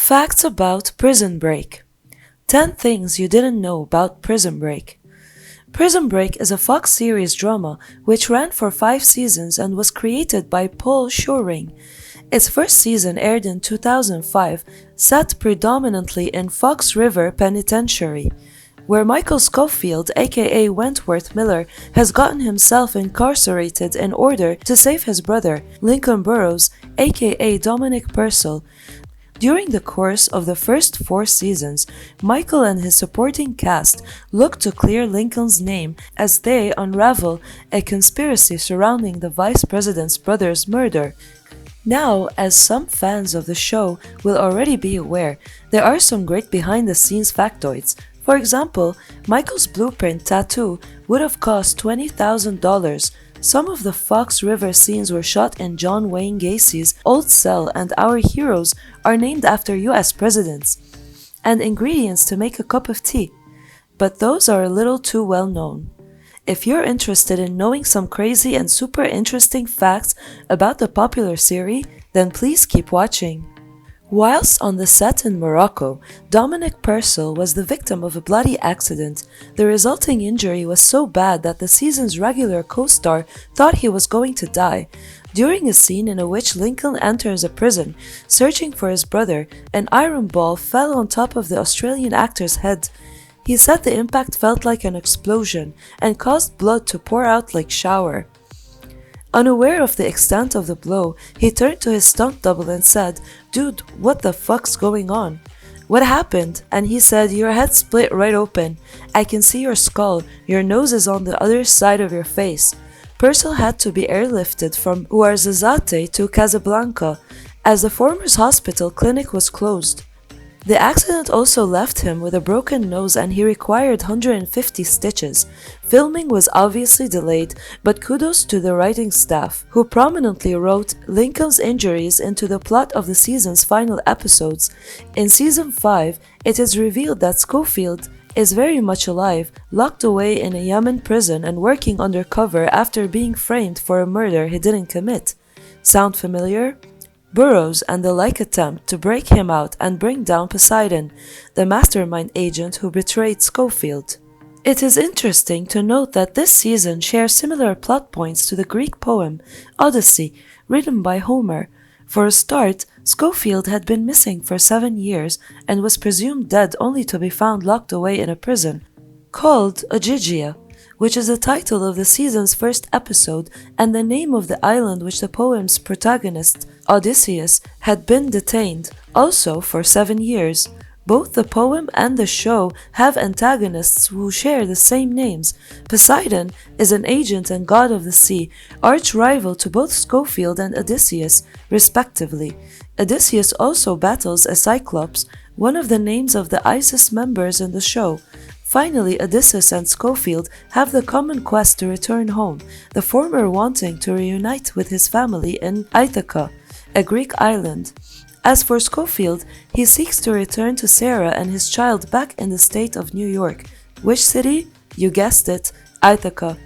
Facts about Prison Break. 10 things you didn't know about Prison Break. Prison Break is a Fox series drama which ran for 5 seasons and was created by Paul Scheuring. Its first season aired in 2005, set predominantly in Fox River Penitentiary, where Michael Scofield, aka Wentworth Miller, has gotten himself incarcerated in order to save his brother, Lincoln Burrows, aka Dominic Purcel. During the course of the first 4 seasons, Michael and his supporting cast look to clear Lincoln's name as they unravel a conspiracy surrounding the Vice President's brother's murder. Now, as some fans of the show will already be aware, there are some great behind-the-scenes factoids. For example, Michael's blueprint tattoo would have cost $20,000. Some of the Fox River scenes were shot in John Wayne Gacy's old cell, and our heroes are named after U.S. presidents, and ingredients to make a cup of tea. But those are a little too well known. If you're interested in knowing some crazy and super interesting facts about the popular series, then please keep watching. Whilst on the set in Morocco, Dominic Purcel was the victim of a bloody accident. The resulting injury was so bad that the season's regular co-star thought he was going to die. During a scene in which Lincoln enters a prison, searching for his brother, an iron ball fell on top of the Australian actor's head. He said the impact felt like an explosion and caused blood to pour out like shower. Unaware of the extent of the blow, he turned to his stunt double and said, "Dude, what the fuck's going on? What happened?" And he said, "Your head split right open. I can see your skull. Your nose is on the other side of your face." Purcell had to be airlifted from Ouarzazate to Casablanca, as the former's hospital clinic was closed. The accident also left him with a broken nose and he required 150 stitches. Filming was obviously delayed, but kudos to the writing staff, who prominently wrote Lincoln's injuries into the plot of the season's final episodes. In Season 5, it is revealed that Scofield is very much alive, locked away in a Yemen prison and working undercover after being framed for a murder he didn't commit. Sound familiar? Burrows and the like attempt to break him out and bring down Poseidon, the mastermind agent who betrayed Scofield. It is interesting to note that this season shares similar plot points to the Greek poem Odyssey, written by Homer. For a start, Scofield had been missing for 7 years and was presumed dead, only to be found locked away in a prison called Ogygia, which is the title of the season's first episode and the name of the island which the poem's protagonist, Odysseus, had been detained, also for 7 years. Both the poem and the show have antagonists who share the same names. Poseidon is an agent and god of the sea, arch-rival to both Scofield and Odysseus, respectively. Odysseus also battles a Cyclops, one of the names of the Isis members in the show. Finally, Odysseus and Scofield have the common quest to return home, the former wanting to reunite with his family in Ithaca, a Greek island. As for Scofield, he seeks to return to Sarah and his child back in the state of New York. Which city? You guessed it, Ithaca.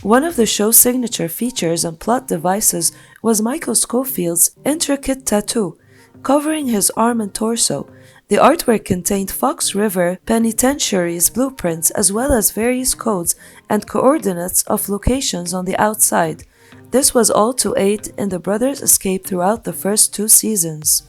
One of the show's signature features and plot devices was Michael Scofield's intricate tattoo, covering his arm and torso. The artwork contained Fox River Penitentiary's blueprints as well as various codes and coordinates of locations on the outside. This was all to aid in the brothers' escape throughout the first 2 seasons.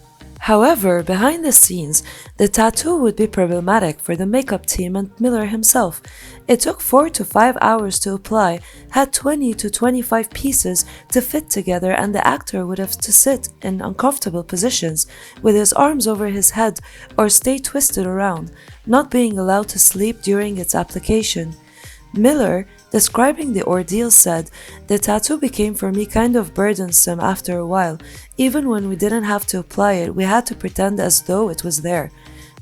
However, behind the scenes, the tattoo would be problematic for the makeup team and Miller himself. It took 4 to 5 hours to apply, had 20 to 25 pieces to fit together, and the actor would have to sit in uncomfortable positions with his arms over his head or stay twisted around, not being allowed to sleep during its application. Miller, describing the ordeal, said, "The tattoo became for me kind of burdensome after a while. Even when we didn't have to apply it, we had to pretend as though it was there,"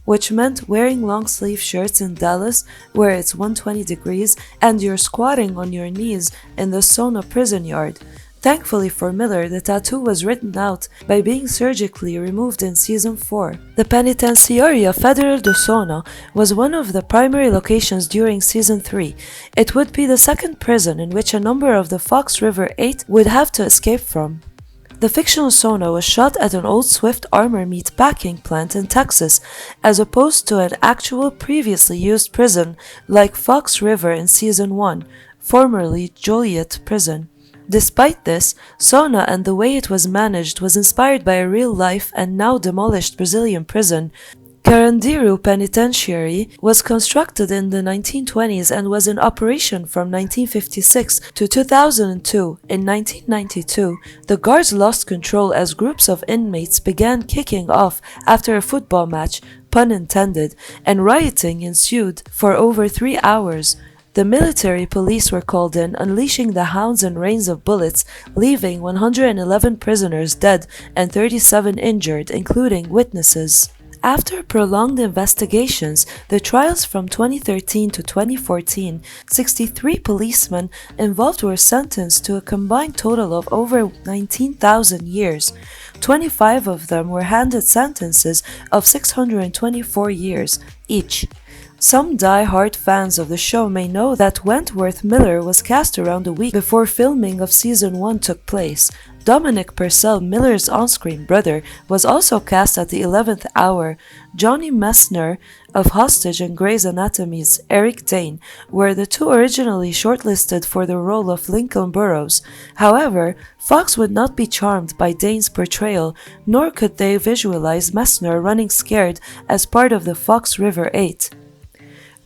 which meant wearing long-sleeve shirts in Dallas where it's 120 degrees and you're squatting on your knees in the sauna prison yard. Thankfully for Miller, the tattoo was written out by being surgically removed in Season 4. The Penitenciaria Federal de Zona was one of the primary locations during Season 3. It would be the second prison in which a number of the Fox River 8 would have to escape from. The fictional Sona was shot at an old Swift armor meat packing plant in Texas, as opposed to an actual previously used prison like Fox River in Season 1, formerly Joliet Prison. Despite this, Sona and the way it was managed was inspired by a real-life and now demolished Brazilian prison. Carandiru Penitentiary was constructed in the 1920s and was in operation from 1956 to 2002. In 1992, the guards lost control as groups of inmates began kicking off after a football match, pun intended, and rioting ensued for over 3 hours. The military police were called in, unleashing the hounds and rains of bullets, leaving 111 prisoners dead and 37 injured, including witnesses. After prolonged investigations, the trials from 2013 to 2014, 63 policemen involved were sentenced to a combined total of over 19,000 years. 25 of them were handed sentences of 624 years each. Some die-hard fans of the show may know that Wentworth Miller was cast around a week before filming of Season 1 took place. Dominic Purcel, Miller's on-screen brother, was also cast at the 11th hour. Johnny Messner of Hostage and Grey's Anatomy's Eric Dane were the two originally shortlisted for the role of Lincoln Burrows. However, Fox would not be charmed by Dane's portrayal, nor could they visualize Messner running scared as part of the Fox River 8.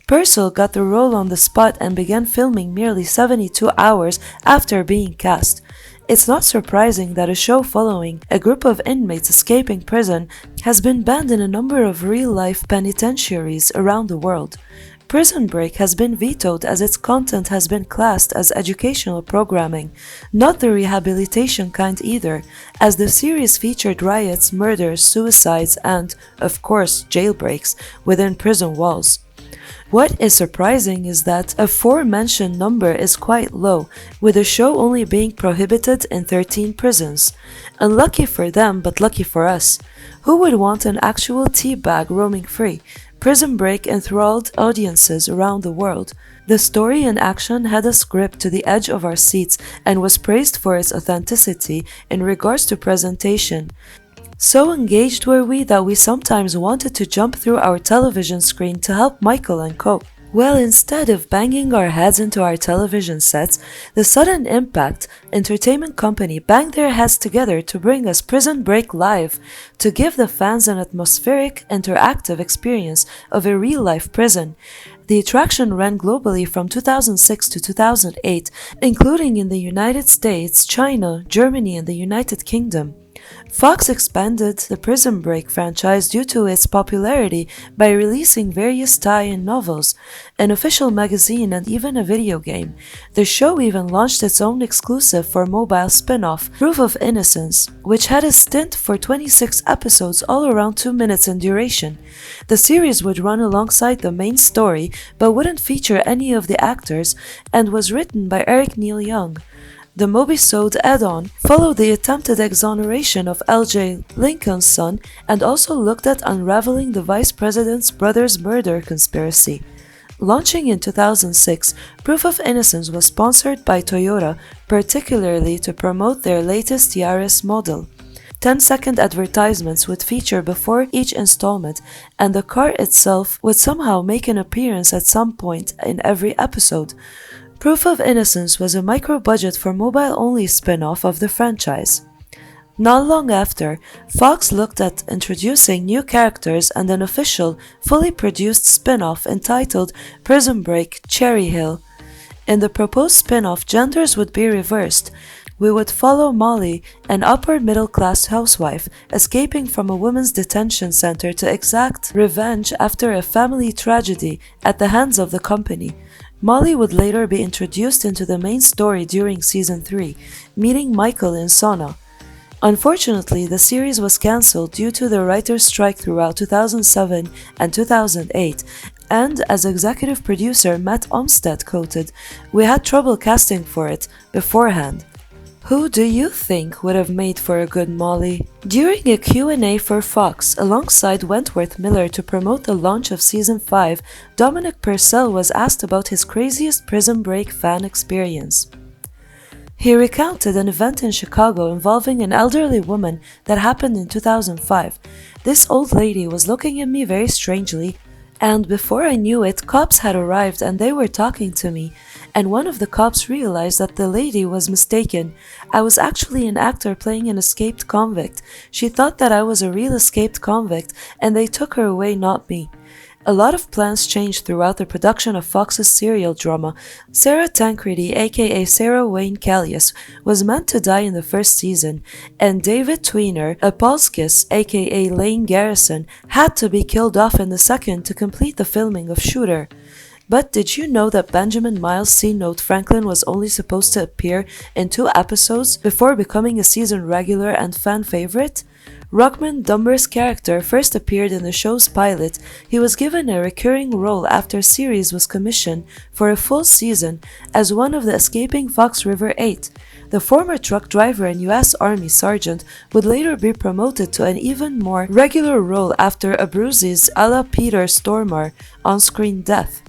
Purcell got the role on the spot and began filming merely 72 hours after being cast. It's not surprising that a show following a group of inmates escaping prison has been banned in a number of real-life penitentiaries around the world. Prison Break has been vetoed as its content has been classed as educational programming, not the rehabilitation kind either, as the series featured riots, murders, suicides, and, of course, jailbreaks within prison walls. What is surprising is that a aforementioned number is quite low, with the show only being prohibited in 13 prisons. Unlucky for them, but lucky for us. Who would want an actual tea bag roaming free? Prison Break enthralled audiences around the world. The story and action had us gripped to the edge of our seats and was praised for its authenticity in regards to presentation. So engaged were we that we sometimes wanted to jump through our television screen to help Michael and cope. Well, instead of banging our heads into our television sets, the Sudden Impact Entertainment Company banged their heads together to bring us Prison Break live, to give the fans an atmospheric, interactive experience of a real-life prison. The attraction ran globally from 2006 to 2008, including in the United States, China, Germany, and the United Kingdom. Fox expanded the Prison Break franchise due to its popularity by releasing various tie-in novels, an official magazine, and even a video game. The show even launched its own exclusive for mobile spin-off, Proof of Innocence, which had a stint for 26 episodes all around 2 minutes in duration. The series would run alongside the main story but wouldn't feature any of the actors and was written by Eric Neil Young. The Mobisode add-on followed the attempted exoneration of L.J. Lincoln's son and also looked at unraveling the vice president's brother's murder conspiracy. Launching in 2006, Proof of Innocence was sponsored by Toyota, particularly to promote their latest Yaris model. 10-second advertisements would feature before each installment, and the car itself would somehow make an appearance at some point in every episode. Proof of Innocence was a micro-budget for mobile-only spin-off of the franchise. Not long after, Fox looked at introducing new characters and an official, fully produced spin-off entitled Prison Break Cherry Hill. In the proposed spin-off, genders would be reversed. We would follow Molly, an upper-middle-class housewife, escaping from a women's detention center to exact revenge after a family tragedy at the hands of the company. Molly would later be introduced into the main story during Season 3, meeting Michael in Sona. Unfortunately, the series was cancelled due to the writer's strike throughout 2007 and 2008, and as executive producer Matt Olmstead quoted, "We had trouble casting for it beforehand." Who do you think would have made for a good Molly? During a Q&A for Fox, alongside Wentworth Miller to promote the launch of Season 5, Dominic Purcel was asked about his craziest Prison Break fan experience. He recounted an event in Chicago involving an elderly woman that happened in 2005. This old lady was looking at me very strangely, and before I knew it, cops had arrived and they were talking to me, and one of the cops realized that the lady was mistaken. I was actually an actor playing an escaped convict. She thought that I was a real escaped convict, and they took her away, not me. A lot of plans changed throughout the production of Fox's serial drama. Sarah Tancredi, aka Sarah Wayne Callias, was meant to die in the first season, and David Tweener, Apolskis, aka Lane Garrison, had to be killed off in the second to complete the filming of Shooter. But did you know that Benjamin Miles' C-Note Franklin was only supposed to appear in 2 episodes before becoming a season regular and fan favorite? Ruckman Dumber's character first appeared in the show's pilot. He was given a recurring role after a series was commissioned for a full season as one of the escaping Fox River 8. The former truck driver and U.S. Army sergeant would later be promoted to an even more regular role after Abruzzi's a la Peter Stormare on-screen death.